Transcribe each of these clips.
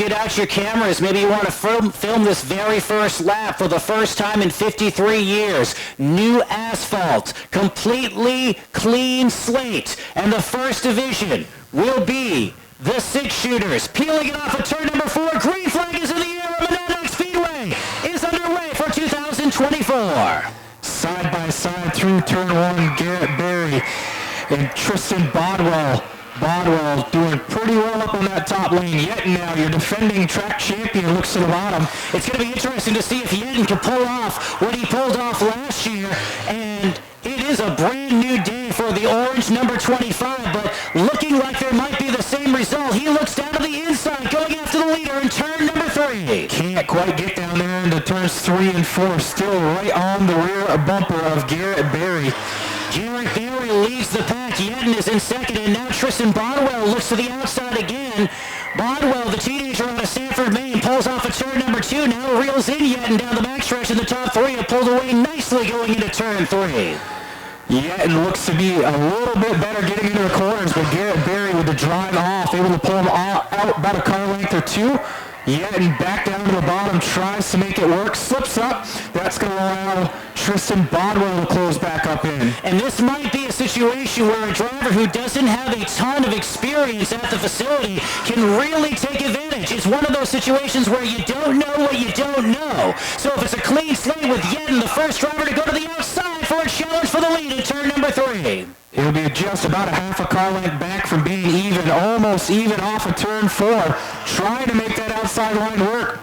get out your cameras. Maybe you want to film this very first lap for the first time in 53 years. New asphalt, completely clean slate, and the first division will be the six-shooters. Peeling it off at turn number 4. Green flag is in the air. Monadnock Speedway is underway for 2024. Side by side through turn 1, Garrett Berry and Tristan Bodwell. Bodwell doing pretty well up on that top lane. Yet now your defending track champion looks to the bottom. It's going to be interesting to see if Yedden can pull off what he pulled off last year. And it is a brand new day for the orange number 25, but looking like there might be the same result. He looks down to the inside, going after the leader in turn number 3. Can't quite get down there into turns 3 and 4. Still right on the rear bumper of Garrett Berry. Garrett Berry leads the pack. Yedden is in second, and now Tristan Bodwell looks to the outside again. Bodwell, the teenager out of Sanford, Maine, pulls off at turn number 2. Now reels in Yedden down the backstretch in the top 3 and pulled away nicely going into turn 3. Yedden looks to be a little bit better getting into the corners, but Garrett Berry with the drive off, able to pull him out about a car length or 2. Yedden back down to the bottom, tries to make it work, slips up. That's going to allow Tristan Bodwell to close back up in. And this might be a situation where a driver who doesn't have a ton of experience at the facility can really take advantage. It's one of those situations where you don't know what you don't know. So if it's a clean slate with Yedden, the first driver to go to the outside for a challenge for the lead in turn number 3. He'll be just about a half a car length back from being even, almost even off of turn 4, trying to make that outside line work.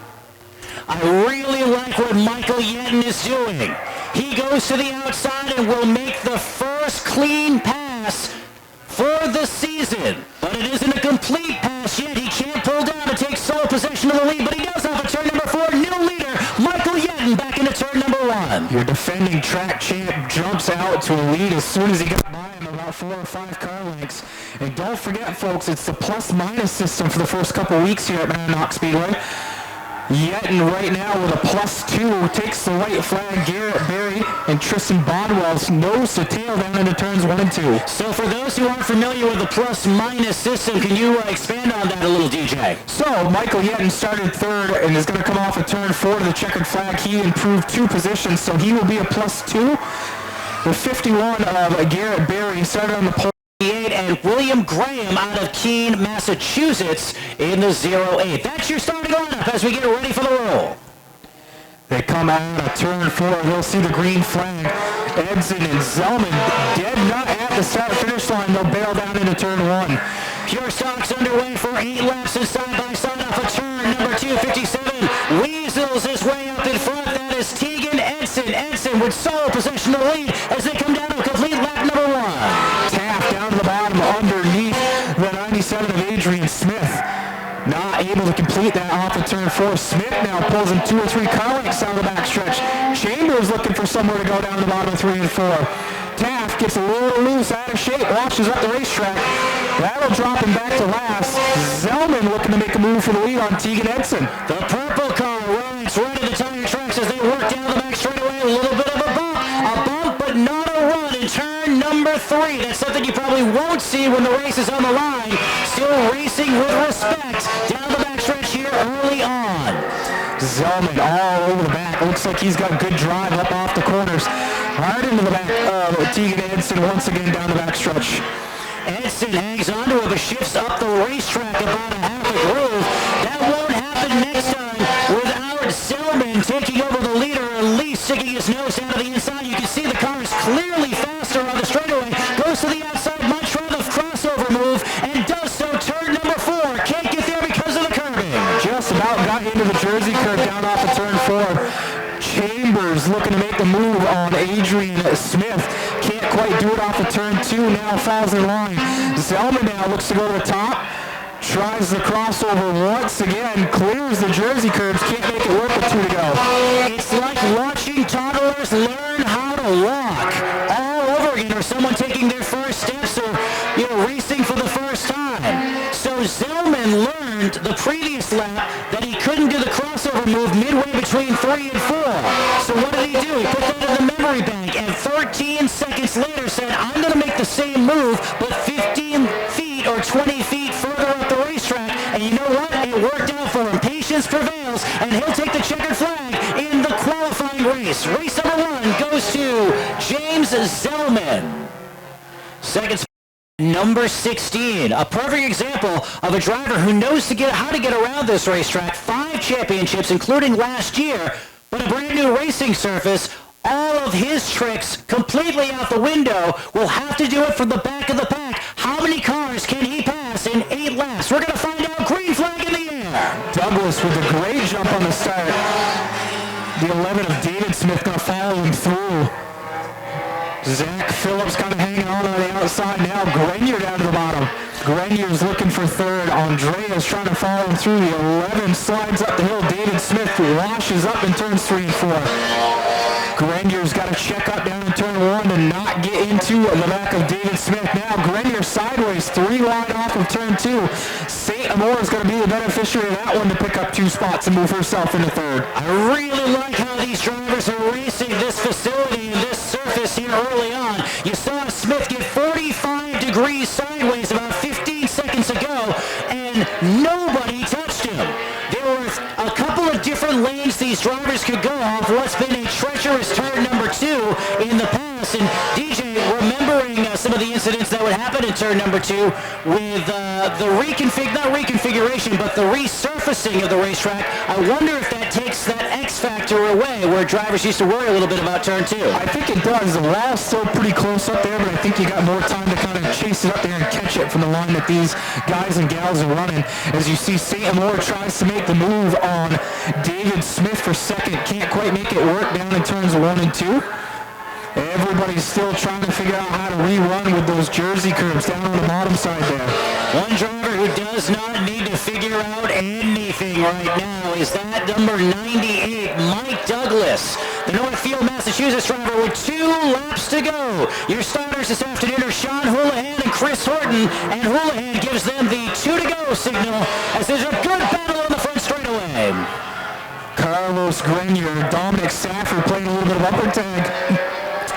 I really like what Michael Yedden is doing. He goes to the outside and will make the first clean pass for the season. But it isn't a complete pass yet. He can't pull down and take sole possession of the lead, but he does off of turn number 4. New leader, Michael Yedden, back into turn number 1. Your defending track champ jumps out to a lead as soon as he got by him about 4 or 5 car lengths. And don't forget, folks, it's the plus-minus system for the first couple weeks here at Monadnock Speedway. Yedden right now with a +2 takes the white flag. Garrett Berry and Tristan Bodwell's nose to tail down into turns 1 and 2. So for those who aren't familiar with the plus-minus system, can you expand on that a little, DJ? So Michael Yedden started 3rd and is going to come off of turn 4 to the checkered flag. He improved 2 positions, so he will be a +2. The 51 of Garrett Berry started on the pole. And William Graham out of Keene, Massachusetts in the 08. That's your starting lineup as we get ready for the roll. They come out of turn 4. They'll see the green flag. Edson and Zellman dead not at the start-finish line. They'll bail down into turn 1. Pure Stock's underway for 8 laps and side-by-side off of turn number 257. Weasels his way up in front. That is Tegan Edson. Edson with sole possession of the lead as they come down to a complete lap number 1. Taft down to the bottom underneath the 97 of Adrian Smith. Not able to complete that off of turn 4. Smith now pulls him 2 or 3 car lengths down the backstretch. Chambers looking for somewhere to go down to the bottom of 3 and 4. Taft gets a little loose, out of shape, washes up the racetrack. That'll drop him back to last. Zellman looking to make a move for the lead on Tegan Edson. The purple car rides right at the tire tracks as they work down the back straightaway. A little bit of a bump, but not a run in turn number 3. That's something you probably won't see when the race is on the line. Still racing with respect down the backstretch here early on. Zellman all over the back. Looks like he's got good drive up off the corners. Hard into the back of Tegan Edson once again down the backstretch. Edson hangs onto it, but shifts up the racetrack about a half a groove. That won't happen next time without Zellman taking over the leader, or at least sticking his nose down to the inside. You can see the car is clearly faster on the straightaway. Goes to the outside, might try the crossover move, and does so. Turn number 4. Can't get there because of the curbing. Just about got into the Jersey curve down off of turn 4. Chambers looking to make the move on Adrian Smith. Can't quite do it off of turn 2. Now falls in line. Zellman now looks to go to the top. Tries the crossover once again. Clears the Jersey curbs. Can't make it work with 2 to go. It's like watching toddlers learn how to walk all over again, or someone taking their first steps, or racing for the first time. So Zellman learned the previous lap that he couldn't do the crossover move midway between 3 and 4. So what did he do? He put that in the memory bank, and 13 seconds later said, I'm going to make the same move, but 15 feet or 20 feet further up the racetrack. And you know what? It worked out for for him. Patience prevails, and he'll take the checkered flag in the qualifying race. Race number 1 goes to James Zellman. Second spot, number 16, a perfect example of a driver who knows how to get around this racetrack. 5 championships, including last year, but a brand new racing surface. All of his tricks completely out the window. Will have to do it from the back of the pack. How many cars can he pass in 8 laps? We're going to find out. Green flag in the air. Douglas with a great jump on the start. The 11 of David Smith going to follow him through. Zach Phillips kind of hanging on the outside now. Grenier down to the bottom. Grenier's looking for third. Andrea's trying to follow him through. The 11 slides up the hill. David Smith washes up in turns 3 and 4. Grenier's got to check up down in turn 1 and not get into the back of David Smith. Now Grenier sideways, 3 wide off of turn 2. St. Amour is going to be the beneficiary of that one to pick up 2 spots and move herself into third. I really like how these drivers are racing this facility and this surface here early on. You saw Smith get 45 degrees sideways about 15 seconds ago, and nobody touched him. There were a couple of different lanes these drivers could go off. What's been a treacherous turn number 2 in the past, and DJ, remembering some of the incidents that would happen in turn number 2 with the not reconfiguration, but the resurfacing of the racetrack. I wonder if that takes that X factor away, where drivers used to worry a little bit about turn 2. I think it does. The wall's still pretty close up there, but I think you got more time to kind of chase it up there and catch it from the line that these guys and gals are running. As you see, St. Amour tries to make the move on David Smith for second. Can't quite make it work down in turns 1 and 2. Everybody's still trying to figure out how to rerun with those Jersey curves down on the bottom side there. One driver who does not need to figure out anything right now is that number 98, Mike Douglas, the Northfield, Massachusetts driver, with 2 laps to go. Your starters this afternoon are Sean Houlihan and Chris Horton, and Houlihan gives them the 2 to go signal as there's a good battle on the front straightaway. Carlos Grenier, Dominic Safford playing a little bit of upper tag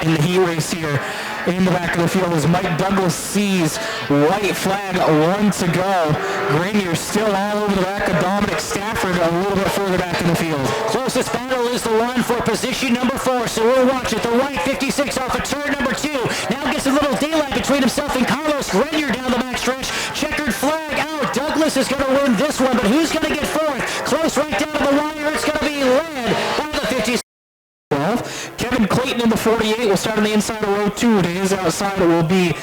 in the heat race here. In the back of the field as Mike Douglas sees white flag, 1 to go. Grenier still all over the back of Dominic Stafford a little bit further back in the field. Closest battle is the one for position number 4, so we'll watch it. The white 56 off of turn number 2. Now gets a little daylight between himself and Carlos Grenier down the back stretch. Checkered flag out. Douglas is going to win this one, but who's going to get 4th? Close right down to the wire. It's going to be led by the 56. Kevin Clayton in the 48 will start on the inside of row 2. To his outside it will be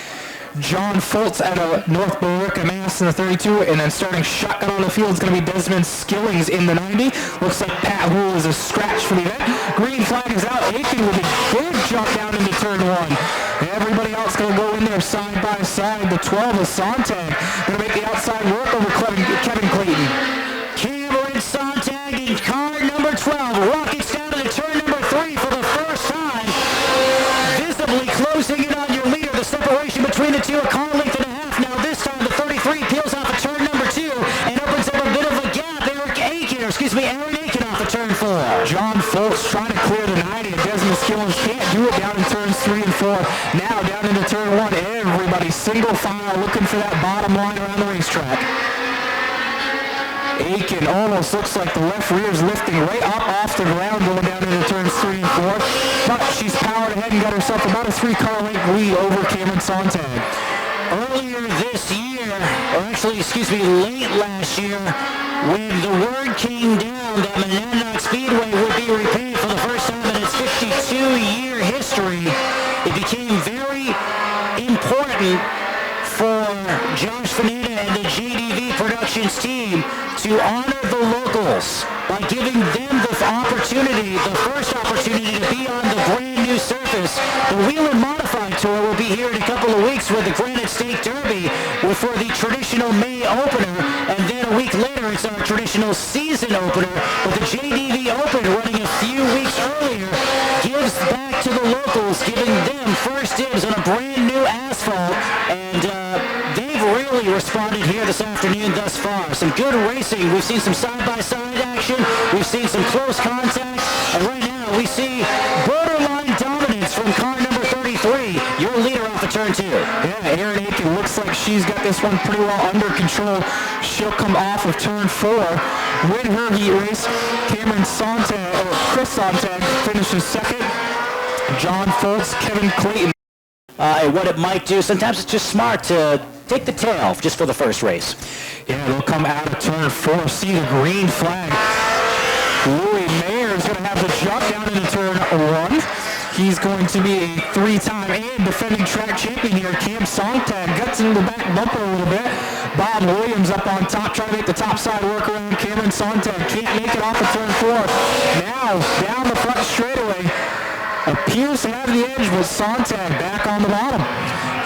John Foltz out of North Billerica, Mass in the 32, and then starting shotgun on the field is going to be Desmond Skillings in the 90. Looks like Pat Houle is a scratch for the event. Green flag is out. Aiken with a good jump down into turn 1. Everybody else going to go in there side by side. The 12 is Sontag going to make the outside work over Kevin Clayton. Cameron Sontag in car number 12. Rockets down to the turn number 3 for the first time. Visibly closing in on your leader. The separation between the two, a car length and a half. Now this time the 33 peels off of turn number 2 and opens up a bit of a gap. Aaron Aiken off of turn 4. John Foltz trying to clear the 90. Desmond Skillings can't do it down in turns 3 and 4. Now down into turn 1. Everybody single file looking for that bottom line around the racetrack. Aiken almost looks like the left rear is lifting right up off the ground going down into turns 3 and 4. But she's powered ahead and got herself about a 3-car length lead over Cameron Sontag. Earlier this year, or actually, late last year, when the word came down that Monadnock Speedway would be repaid for the first time in its 52-year history, it became very important for Josh Fanetta and the JDV Productions team to honor the locals by giving them the first opportunity to be on the brand new surface. The Wheeling Modified Tour will be here in a couple of weeks with the Granite State Derby for the traditional May opener, and then a week later it's our traditional season opener. But the JDV Open, running a few weeks earlier, gives back to the locals, giving them first dibs on a brand new asphalt, and they've really responded here this afternoon thus far. Some good racing. We've seen some side-by-side action. We've seen some close contact. And right now we see borderline dominance from car number 33, your leader off of turn 2. Yeah, Aaron Aiken looks like she's got the this one pretty well under control. She'll come off of turn 4, win her heat race. Chris Sontag finishes second. John Foltz, Kevin Clayton. And what it might do, sometimes it's just smart to take the tail just for the first race. Yeah, they'll come out of turn 4, see the green flag. Louis Mayer is going to have the jump down into turn 1. He's going to be a 3-time and defending track champion here. Cam Sontag guts into the back bumper a little bit. Bob Williams up on top, trying to make the top side work around Cameron Sontag. Can't make it off of turn 4. Now, down the front straightaway. Appears to have the edge, but Sontag back on the bottom.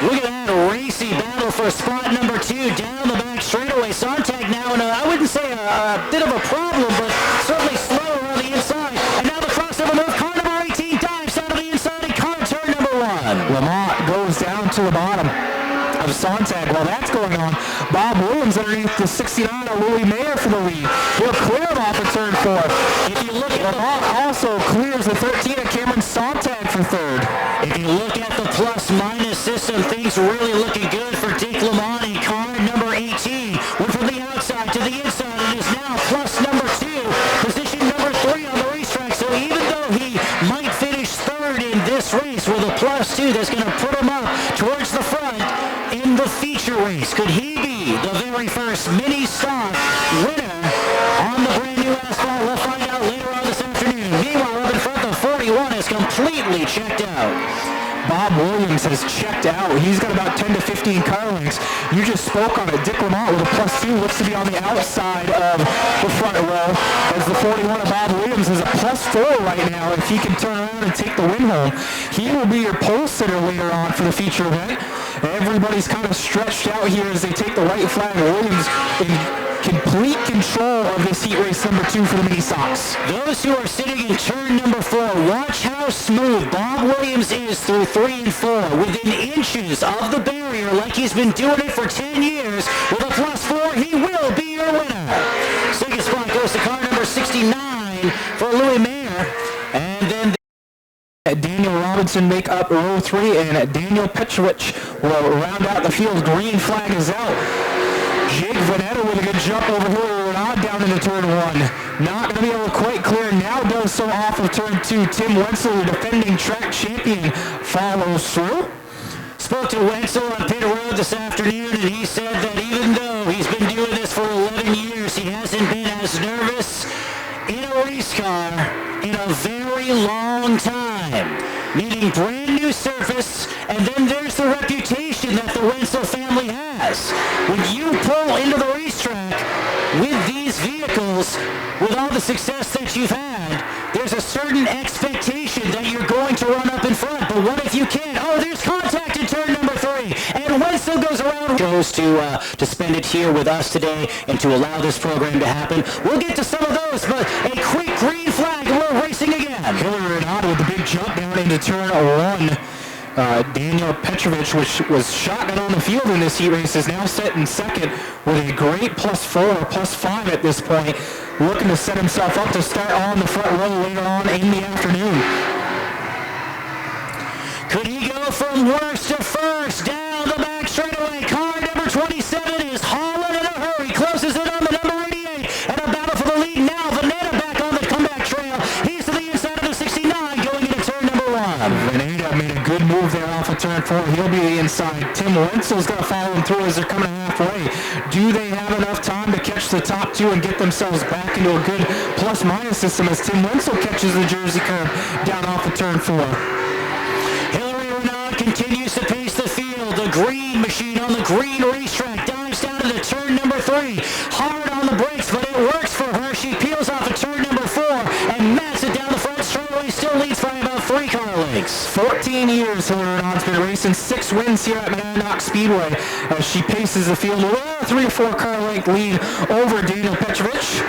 Look at that racy battle for spot number 2 down the back straightaway. Sontag now in I wouldn't say a bit of a problem, but certainly slower on the inside. And now the crossover move. Car number 18 dives down to the inside and car turn number 1. Lamont goes down to the bottom of Sontag. While that's going on, Bob Williams underneath the 69 of Louis Mayer for the lead. He'll clear him off of turn 4. If you look at Lamont also clears the 13 of Cameron Sontag for third. If you look at the plus-minus system, things really looking good for Dick Lamont in car number 18. Went from the outside to the inside and is now plus number 2, position number 3 on the racetrack. So even though he might finish third in this race with a plus 2, that's going to put him up towards the front in the feature race. Could he be the very first mini stock winner on the brand new asphalt? We'll find out later on this afternoon. Meanwhile, up in front, the 41 is completely checked out. Bob Williams has checked out. He's got about 10 to 15 car lengths. You just spoke on it. Dick Lamont with a plus 2 looks to be on the outside of the front row, as the 41 of Bob Williams is a plus 4 right now. If he can turn around and take the win home, he will be your pole sitter later on for the feature event. Everybody's kind of stretched out here as they take the white flag. Williams in complete control of this heat race number 2 for the mini stocks. Those who are sitting in turn number 4, watch how smooth Bob Williams is through 3 and 4, within inches of the barrier like he's been doing it for 10 years. With a plus 4, he will be your winner. Second spot goes to car number 69 for Louis Mayer. And then Daniel Robinson make up row 3, and Daniel Petrovich will round out the field. Green flag is out. Jake Vanetta with a good jump over here, not down into turn 1. Not going to be able to quite clear. Now does so off of turn 2. Tim Wenzel, the defending track champion, follows through. Spoke to Wenzel on pit road this afternoon, and he said that even though he's been doing this for 11 years, he hasn't been as nervous in a race car in a very long time. Meaning brand new surface, and then there's the reputation that the Wenzel family has. When you pull into the racetrack with these vehicles, with all the success that you've had, there's a certain expectation that you're going to run up in front. But what if you can't? Oh, there's contact in turn number 3, and Wenzel goes around. Goes to spend it here with us today and to allow this program to happen. We'll get to some of those, but a quick green flag, and we're racing again. Hillary Renato with the big jump down into turn 1. Daniel Petrovich, which was shotgun on the field in this heat race, is now set in second with a great plus 4 or plus 5 at this point, looking to set himself up to start on the front row later on in the afternoon. Could he go from worst to first down the back straightaway? Car number 27 is hauling in a hurry, closes in on the number 88, and a battle for the lead now. Vanetta back on the comeback trail. He's to the inside of the 69 going into turn number 1. Vanetta made a good move there off of turn 4. He'll be the inside. Tim Wenzel's going to follow him through as they're coming halfway. Do they have enough time to catch the top 2 and get themselves back into a good plus-minus system as Tim Wenzel catches the Jersey curve down off of turn 4? Hillary Renaud continues to pace the field. The green machine on the green racetrack dives down to the turn number 3. Hard on the brakes, but it works for her. She peels off of turn number 4 and mats it down the front straightaway. Still leads by about 3 car lengths. 14 years Hillary Renaud's been racing, 6 wins here at Monadnock Speedway as she paces the field with a 3 to 4 car length lead over Daniel Petrovich.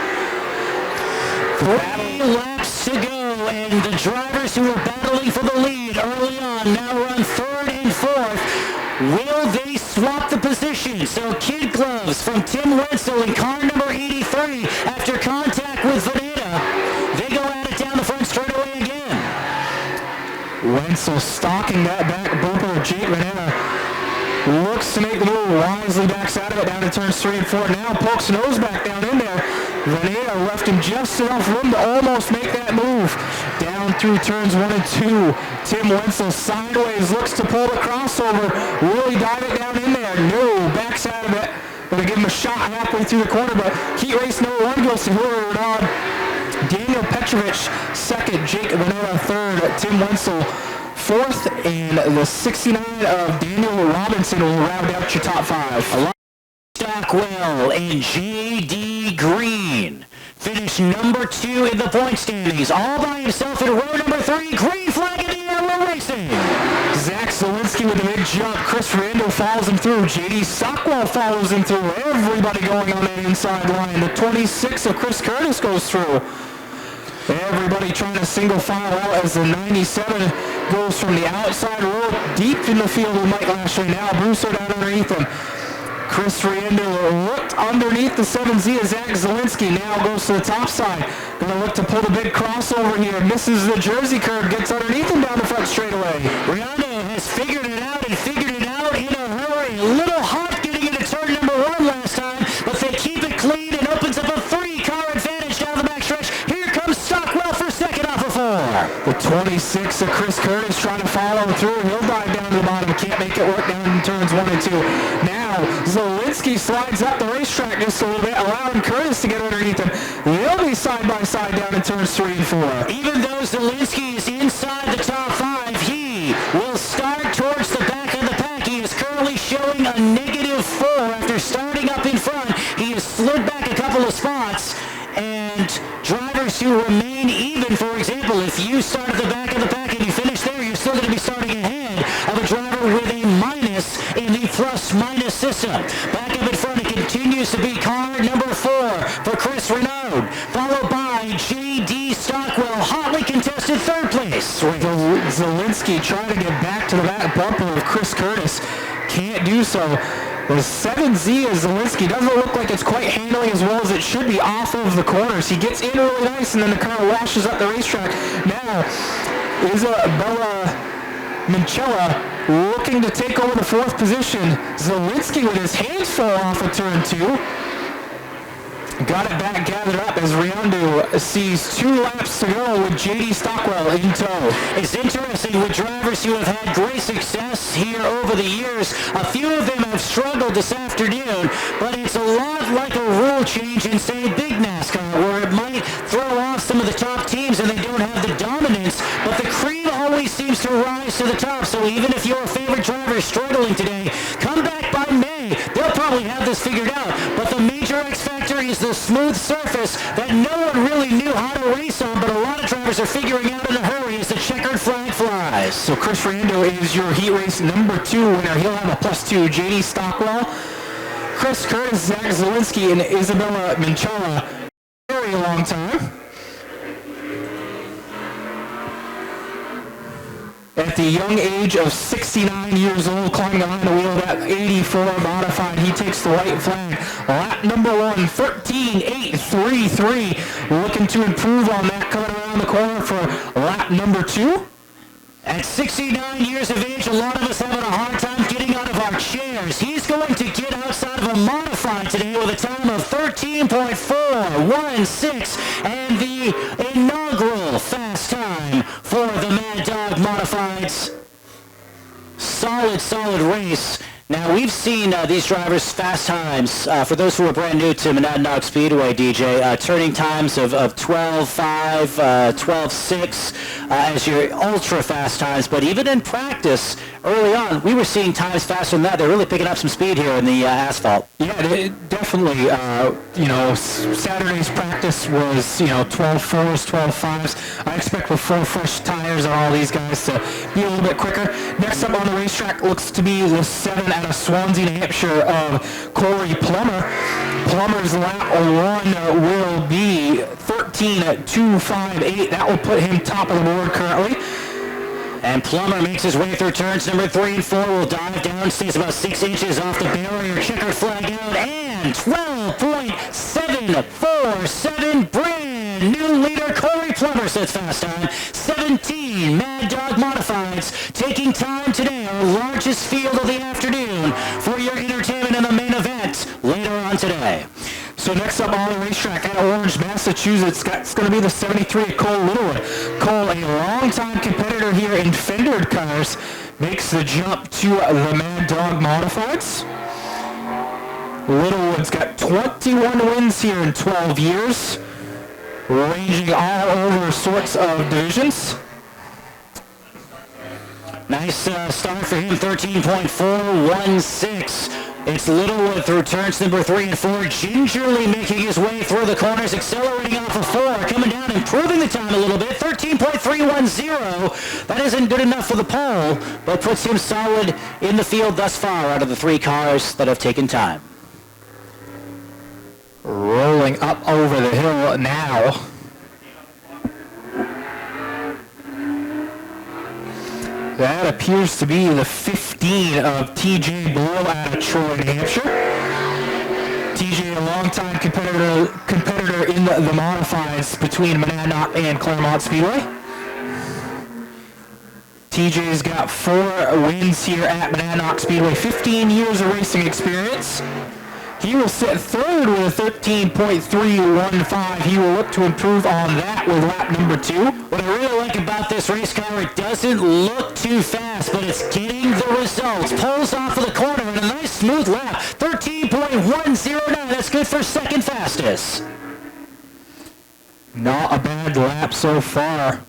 3 laps to go, and the drivers who were battling for the lead early on now run 3rd and 4th. Will they swap the position? So kid gloves from Tim Wenzel in car number 83 after contact with Vanetta. They go at it down the front straightaway again. Wenzel stalking that back bumper of Jake Vanetta. looks to make the move, wisely backs out of it down to turns 3 and 4. Now pokes nose back down in there. Veneta left him just enough room to almost make that move. Down through turns 1 and 2. Tim Wenzel sideways looks to pull the crossover. Really dive it down in there. No, backs out of it. Gonna give him a shot halfway through the corner, but heat race number 1 goes to Hillary Renaud. Daniel Petrovich second, Jake Veneta third, Tim Wenzel fourth, and the 69 of Daniel Robinson will round out your top 5. Stockwell and J.D. Green finished number 2 in the point standings, all by himself in row number 3. Green flag in the air, we're racing. Zach Zielinski with a big jump. Chris Rando follows him through. J.D. Stockwell follows him through. Everybody going on that inside line. The 26 of Chris Curtis goes through. Everybody trying to single file out as the 97 goes from the outside row deep in the field with Mike Lashley. Now Brusso down underneath him. Chris Riendo looked underneath the 7Z as Zach Zielinski now goes to the top side. Gonna look to pull the big crossover here. Misses the Jersey curve, gets underneath him down the front straightaway. Riendo has figured it out and figured it out in a hurry. A little hot getting into turn number 1 last time, but they keep it clean and opens up a 3-car advantage down the backstretch. Here comes Stockwell for second off of 4. The 26 of Chris Curtis trying to follow through. He'll dive down to the bottom. Can't make it work down in turns 1 and 2. Now Zielinski slides up the racetrack just a little bit, allowing Curtis to get underneath him. They'll be side by side down in turns 3 and 4. Even though Zielinski is inside the top 5, he will start towards the back of the pack. He is currently showing a -4 after starting up in front. He has slid back a couple of spots, and drivers who remain even, for example, if you start at the back of the pack and you finish there, you're still going to be starting ahead of a driver with a minus in the plus-minus system. Back up in front, it continues to be car number 4 for Chris Renaud, followed by J.D. Stockwell, hotly contested third place. Zielinski trying to get back to the back bumper of Chris Curtis. Can't do so. The 7Z of Zielinski doesn't look like it's quite handling as well as it should be off of the corners. He gets in really nice and then the car lashes up the racetrack. Now, Isabella Minchella looking to take over the 4th position. Zielinski with his hands full off of turn 2. Got it back gathered up as Riondo sees 2 laps to go with J.D. Stockwell in tow. It's interesting with drivers who have had great success here over the years. A few of them have struggled this afternoon, but it's a lot like a rule change in, say, big NASCAR, where it might throw off some of the top teams and they don't have the dominance, but the cream always seems to rise to the top. So even if your favorite driver is struggling today, come back by May. They'll probably have this figured out, but the major X factor is the smooth surface that no one really knew how to race on, but a lot of drivers are figuring out in a hurry as the checkered flag flies. So Chris Rando is your heat race number 2 winner. He'll have a +2. J.D. Stockwell, Chris Curtis, Zach Zielinski, and Isabella Minchella. Very long time. At the young age of 69 years old, climbing behind the wheel of that 84 modified, he takes the white flag. Lap number 1, 13.833. Looking to improve on that coming around the corner for lap number 2. At 69 years of age, a lot of us having a hard time getting out of our chairs. He's going to get outside of a modified today with a time of 13.416 and the inaugural fast time for the Mad Dog Modifieds. Solid race. Now, we've seen these drivers' fast times, for those who are brand new to Monadnock Speedway, DJ, turning times of 12.5, 12.6 as your ultra-fast times. But even in practice, early on, we were seeing times faster than that. They're really picking up some speed here in the asphalt. Yeah, definitely. Saturday's practice was, 12.4s, 12.5s. I expect with 4 fresh tires on all these guys to be a little bit quicker. Next up on the racetrack looks to be the 7 out of Swansea, New Hampshire of Corey Plummer. Plummer's lap 1 will be 13.258. That will put him top of the board currently. And Plummer makes his way through turns number 3 and 4. Will dive down, stays about 6 inches off the barrier. Checkered flag out, and 12.747. Brand new leader Corey Plummer sets fast time. 17 Mad Dog Modifieds taking time today, our largest field of the afternoon, for your entertainment in the main event later on today. So next up on the racetrack at Orange, Massachusetts, it's going to be the 73 Cole Littlewood. Cole, a longtime competitor here in fendered cars, makes the jump to the Mad Dog Modifieds. Littlewood's got 21 wins here in 12 years, ranging all over sorts of divisions. Nice start for him, 13.416. It's Littlewood through turns number 3 and 4, gingerly making his way through the corners, accelerating off of 4, coming down, improving the time a little bit, 13.310. That isn't good enough for the pole, but puts him solid in the field thus far out of the 3 cars that have taken time. Rolling up over the hill now. That appears to be the 15 of TJ Blow out of Troy, New Hampshire. TJ, a longtime competitor in the modifieds between Monadnock and Claremont Speedway. TJ's got 4 wins here at Monadnock Speedway, 15 years of racing experience. He will sit third with a 13.315. He will look to improve on that with lap number 2. What I really like about this race car, it doesn't look too fast, but it's getting the results. Pulls off of the corner in a nice smooth lap. 13.109. That's good for second fastest. Not a bad lap so far.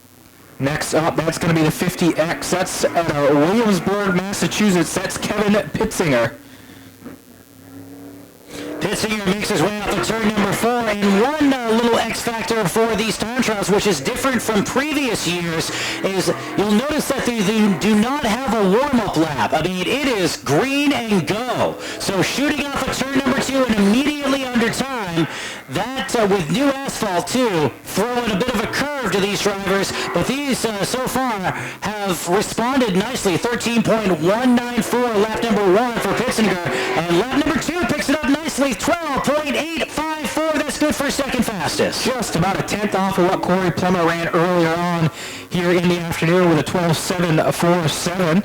Next up, that's going to be the 50X. That's at Williamsburg, Massachusetts. That's Kevin Pitzinger. Pitzinger makes his way off of turn number 4, and one little X factor for these time trials, which is different from previous years, is you'll notice that they do not have a warm-up lap. I mean, it is green and go. So shooting off of turn number 2 and immediately under time, that with new asphalt too, throwing a bit of a curve to these drivers, but these so far have responded nicely. 13.194 lap number 1 for Pitzinger, and lap number 2 picks it up nicely. 12.854, that's good for second fastest. Just about a tenth off of what Corey Plummer ran earlier on here in the afternoon with a 12.747.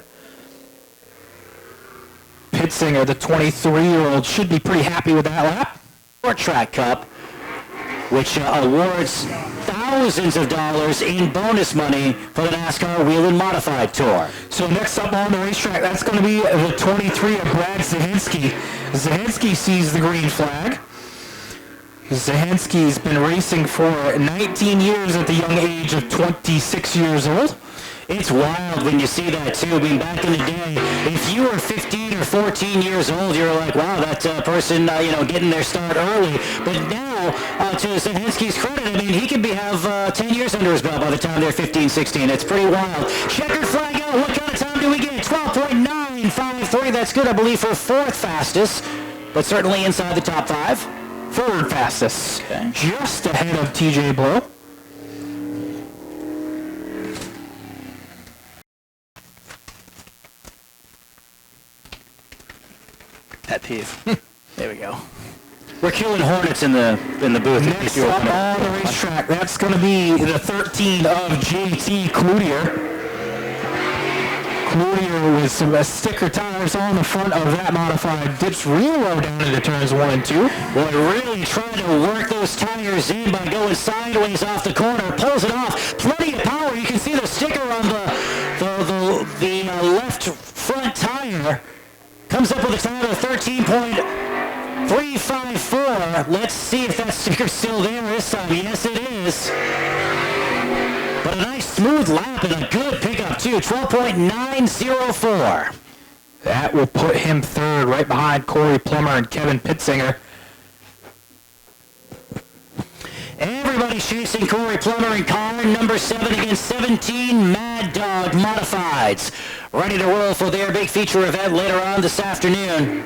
Pitzinger, the 23-year-old, should be pretty happy with that lap. Short Track Cup, which awards thousands of dollars in bonus money for the NASCAR Wheel and Modified Tour. So next up on the racetrack, that's going to be the 23 of Brad Zahinsky. Zahinsky sees the green flag. Zahinsky's been racing for 19 years at the young age of 26 years old. It's wild when you see that too. I mean, back in the day, if you were 15 or 14 years old, you're like, wow, that person, getting their start early. But now, to Zahinsky's credit, I mean, he could have 10 years under his belt by the time they're 15, 16. It's pretty wild. Checkered flag out. What kind of time do we get? 12.953. That's good, I believe, for fourth fastest, but certainly inside the top 5. Third fastest. Okay. Just ahead of TJ Blow. Pet peeve. There we go. We're killing hornets in the booth. Next up on the racetrack, that's going to be the 13 of JT Cloutier. Cloutier with some sticker tires on the front of that modified, dips real low down into turns 1 and 2. Boy, really trying to work those tires in by going sideways off the corner. Pulls it off. Plenty of power. You can see the sticker on the left front tire. Comes up with a time of 13.354. Let's see if that sticker's still there this time. Yes, it is. But a nice smooth lap and a good pickup too. 12.904. That will put him third, right behind Corey Plummer and Kevin Pitzinger. Everybody's chasing Corey Plummer in car number 7 against 17 Mad Dog Modifieds. Ready to roll for their big feature event later on this afternoon.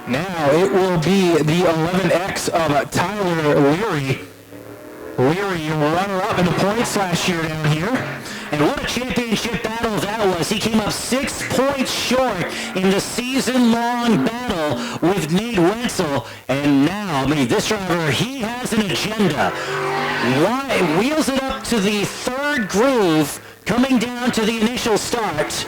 Now it will be the 11X of Tyler Leary. Leary, runner-up in the points last year down here. And what a championship battle that was. He came up 6 points short in the season-long battle with Nate Wenzel. And now, I mean, this driver, he has an agenda. Wheels it up to the third groove, coming down to the initial start.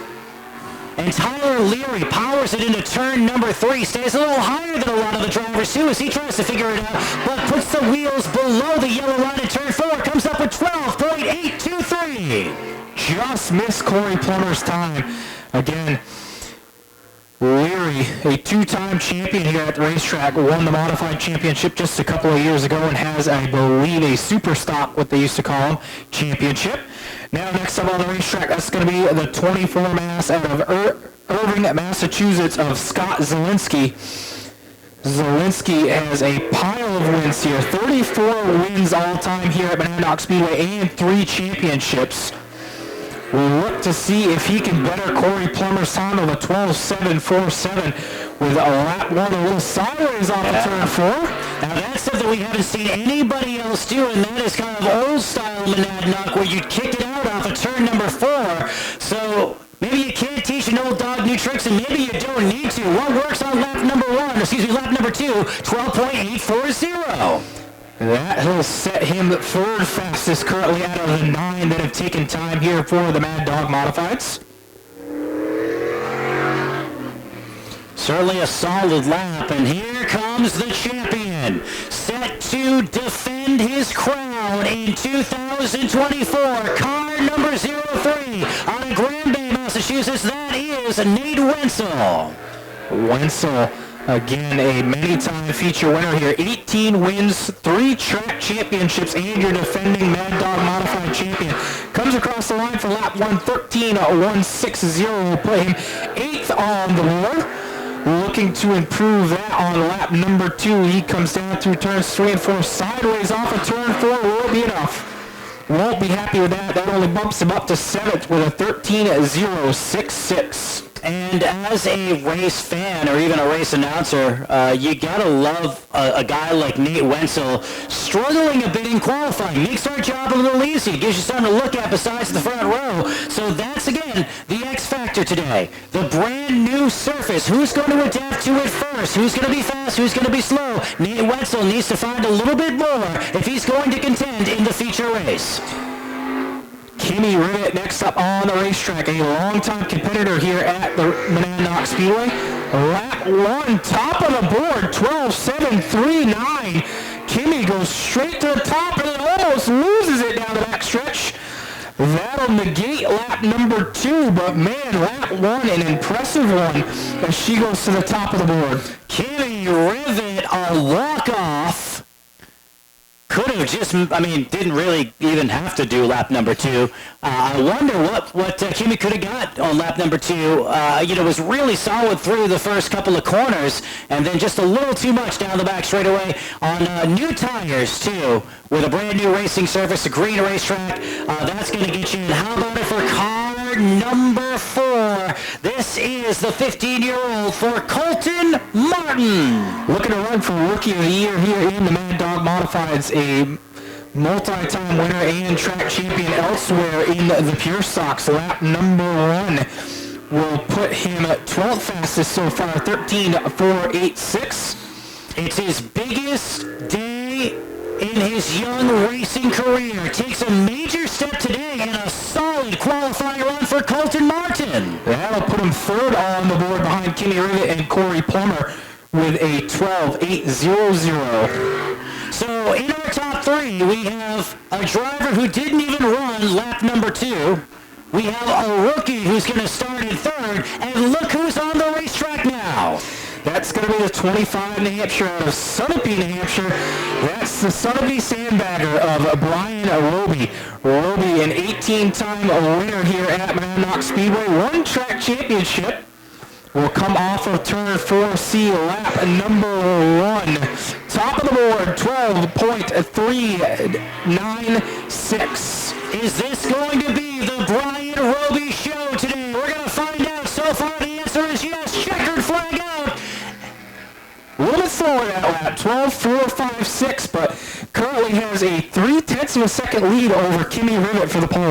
And Tyler Leary powers it into turn number 3. Stays a little higher than a lot of the drivers too as he tries to figure it out, but puts the wheels below the yellow line in turn 4. Comes up with 12.823. Just missed Corey Plummer's time. Again, Leary, a two-time champion here at the racetrack, won the modified championship just a couple of years ago and has, I believe, a super stock, what they used to call him, championship. Now next up on the racetrack, that's going to be the 24 mass out of Irving, Massachusetts, of Scott Zielinski. Zielinski has a pile of wins here, 34 wins all-time here at Monadnock Speedway and 3 championships. We'll look to see if he can better Corey Plummer's time of a 12.747 with a lap 1 a little sideways off of turn 4. Now that's something we haven't seen anybody else do, and that is kind of old style Monadnock where you'd kick it out off of turn number 4. So maybe you can't teach an old dog new tricks, and maybe you don't need to. What works on lap number 2, 12.840. That will set him third fastest currently out of the 9 that have taken time here for the Mad Dog Modifieds. Certainly a solid lap, and here comes the champion, set to defend his crown in 2024, car number 03 out of Granby, Massachusetts. That is Nate Wenzel. Wenzel, again, a many-time feature winner here. 18 wins, 3 track championships, and your defending Mad Dog Modified champion. Comes across the line for lap 1:13.160. Will put him 8th on the board. Looking to improve that on lap number 2. He comes down through turns 3 and 4, sideways off of turn 4. Will be enough. Won't be happy with that. That only bumps him up to 7th with a 13.066. And as a race fan or even a race announcer, you gotta love a guy like Nate Wenzel struggling a bit in qualifying. Makes our job a little easy. Gives you something to look at besides the front row. So that's, again, the X factor today. The brand new surface. Who's going to adapt to it first? Who's going to be fast? Who's going to be slow? Nate Wenzel needs to find a little bit more if he's going to contend in the feature race. Kimmy Rivet next up on the racetrack, a longtime competitor here at the Monadnock Speedway. Lap 1, top of the board, 12.739. Kimmy goes straight to the top and then almost loses it down the backstretch. That'll negate lap number 2, but man, lap 1, an impressive one as she goes to the top of the board. Kimmy Rivet, a walk-off. Could have just, didn't really even have to do lap number 2. I wonder what Kimmy could have got on lap number 2. Was really solid through the first couple of corners, and then just a little too much down the back straightaway on new tires, too, with a brand new racing surface, a green racetrack. That's going to get you in. How about it for car number 4? This is the 15-year-old for Colton Martin. Looking to run for Rookie of the Year here in the Mad Dog Modifieds, a multi-time winner and track champion elsewhere in the Pure Stocks. Lap number 1 will put him at 12th fastest so far, 13.486. It's his biggest day in his young racing career. Takes a major step today and a solid qualifying run for Colton Martin. That'll put him 3rd on the board behind Kimmy Rivet and Corey Plummer with a 12.800. So in our top 3, we have a driver who didn't even run lap number 2. We have a rookie who's going to start in 3rd, and look who's on the racetrack now. That's going to be the 25 New Hampshire out of Sunapee, New Hampshire. That's the Sunapee Sandbagger of Brian Roby. Roby, an 18-time winner here at Monadnock Speedway. 1 track championship. Will come off of turn 4C, lap number 1. Top of the board, 12.396. Is this going to be the Brian Roby show today? We're going to find out. So far, the answer is yes. Checkered flag out. A little bit slower that lap, 12.456, but currently has a 0.3 of a second lead over Kimmy Rivet for the pole.